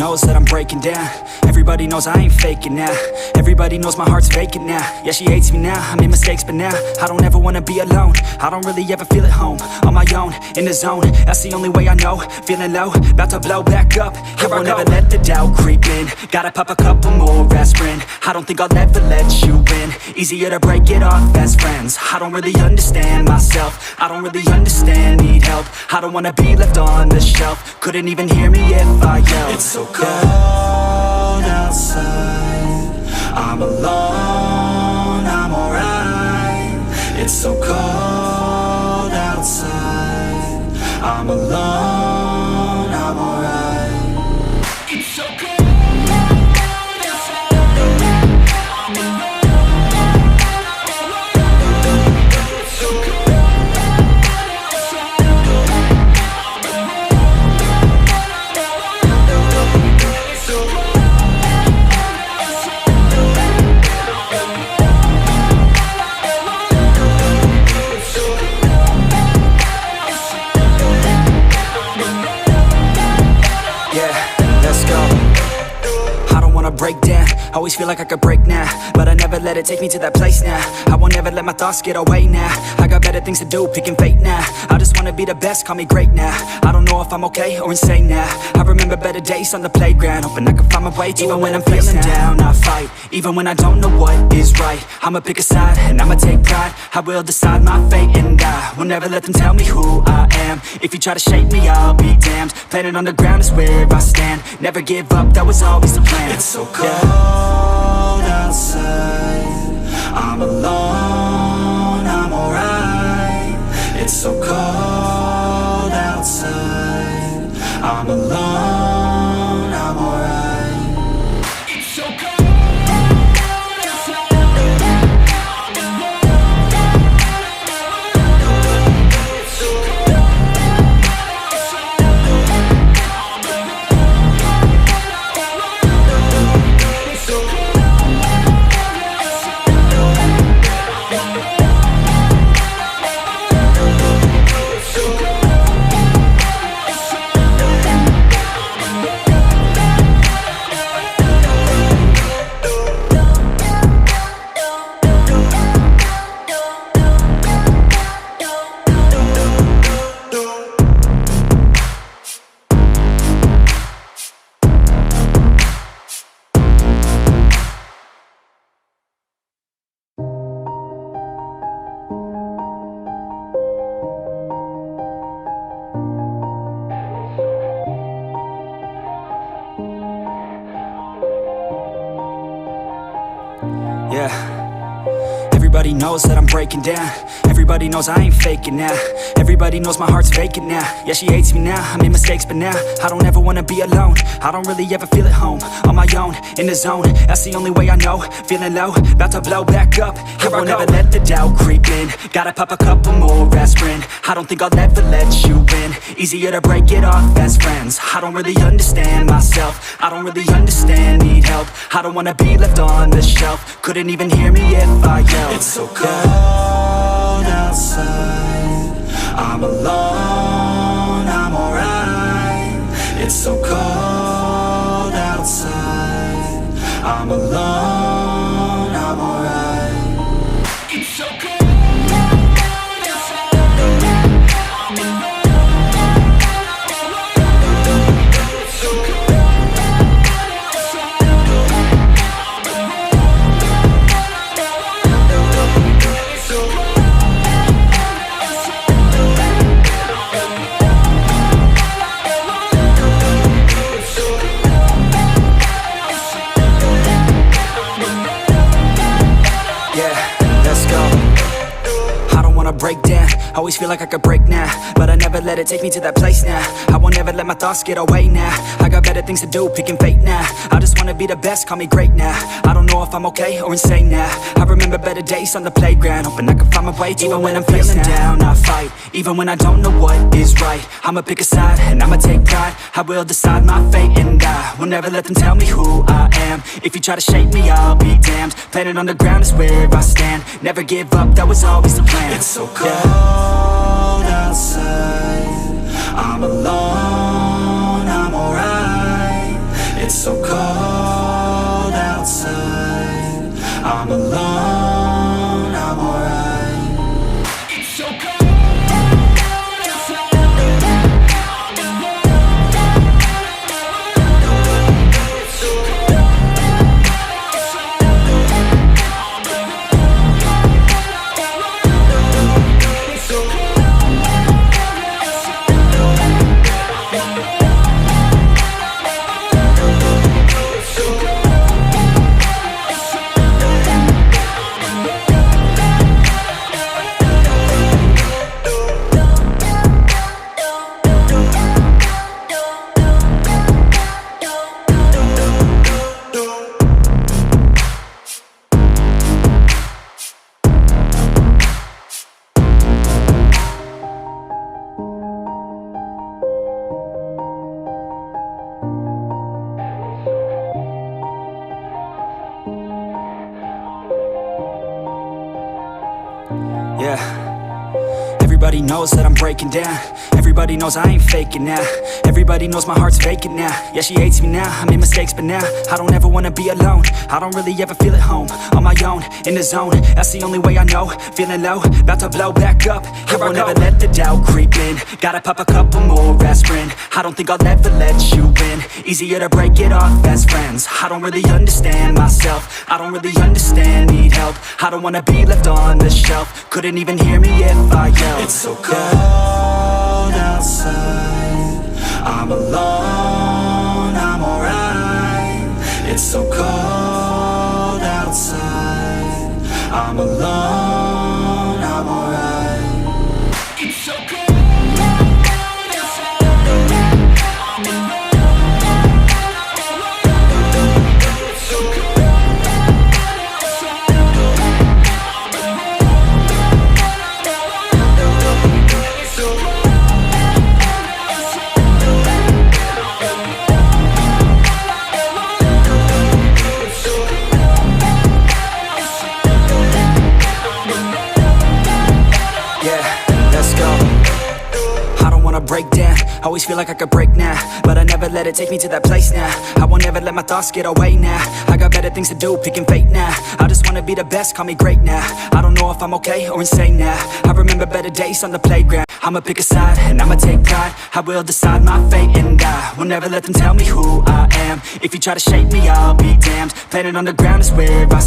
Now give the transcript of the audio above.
knows that I'm breaking down. Everybody knows I ain't faking now. Everybody knows my heart's vacant now. Yeah, she hates me now, I made mistakes but now I don't ever wanna be alone. I don't really ever feel at home. On my own, in the zone, that's the only way I know. Feeling low, about to blow back up. Here I won't ever let the doubt creep in. Gotta pop a couple more aspirin. I don't think I'll ever let you in. Easier to break it off best friends. I don't really understand myself. I don't really understand, need help. I don't wanna be left on the shelf. Couldn't even hear me if I yelled. It's so cold outside, I'm alone, I'm alright. It's so cold outside, I'm alone, I'm alright. It's so cold. Break down, always feel like I could break now, but I never let it take me to that place now. I won't ever let my thoughts get away now. I got better things to do, picking fate now. I just wanna be the best, call me great now. I don't know if I'm okay or insane now. I remember better days on the playground, hoping I can find my way. Even when I'm feeling down, I fight. Even when I don't know what is right, I'ma pick a side and I'ma take pride. I will decide my fate and I will never let them tell me who I am. If you try to shake me, I'll be damned. Planet on the ground is where I stand. Never give up, that was always the plan. It's so cold outside, I'm alone, I'm alright. It's so cold outside, I'm alone, I'm alright. It's so cold. Everybody knows that I'm breaking down. Everybody knows I ain't faking now. Everybody knows my heart's vacant now. Yeah, she hates me now, I made mistakes but now I don't ever wanna be alone. I don't really ever feel at home. On my own, in the zone, that's the only way I know. Feeling low, about to blow back up. Here I won't ever let the doubt creep in. Gotta pop a couple more aspirin. I don't think I'll ever let you in. Easier to break it off best friends. I don't really understand myself. I don't really understand, need help. I don't wanna be left on the shelf. Couldn't even hear me if I yelled. It's so cold outside, I'm alone, I'm alright. It's so cold outside, I'm alone, I'm alright. It's so cold. Break down, always feel like I could break now, but I never let it take me to that place now. I won't ever let my thoughts get away now. I got better things to do, picking fate now. I just wanna be the best, call me great now. I don't know if I'm okay or insane now. I remember better days on the playground, hoping I can find my way. Even when I'm feeling down, I fight. Even when I don't know what is right, I'ma pick a side and I'ma take pride. I will decide my fate and I will never let them tell me who I am. If you try to shake me, I'll be damned. Planet on the ground is where I stand. Never give up, that was always the plan. It's so cold outside, I'm alone, I'm alright. so cold outside. I'm alone, I'm alright. It's so cold. Yeah. Everybody knows that I'm breaking down. Everybody knows I ain't faking now. Everybody knows my heart's vacant now. Yeah, she hates me now, I made mistakes but now I don't ever wanna be alone. I don't really ever feel at home. On my own, in the zone, that's the only way I know. Feeling low, about to blow back up. I won't ever let the doubt creep in. Gotta pop a couple more aspirin. I don't think I'll ever let you in. Easier to break it off best friends. I don't really understand myself. I don't really understand, need help. I don't wanna be left on the shelf. Couldn't even hear me if I yelled. It's so cold outside. I'm alone, I'm alright. It's so cold outside. I'm alone, I'm alright. It's so cold. Break down, always feel like I could break now, but I never let it take me to that place now. I won't ever let my thoughts get away now. I got better things to do, picking fate now. I just wanna be the best, call me great now. I don't know if I'm okay or insane now. I remember better days on the playground. I'ma pick a side and I'ma take pride. I will decide my fate and I will never let them tell me who I am. If you try to shape me, I'll be damned. Planet on the ground is where I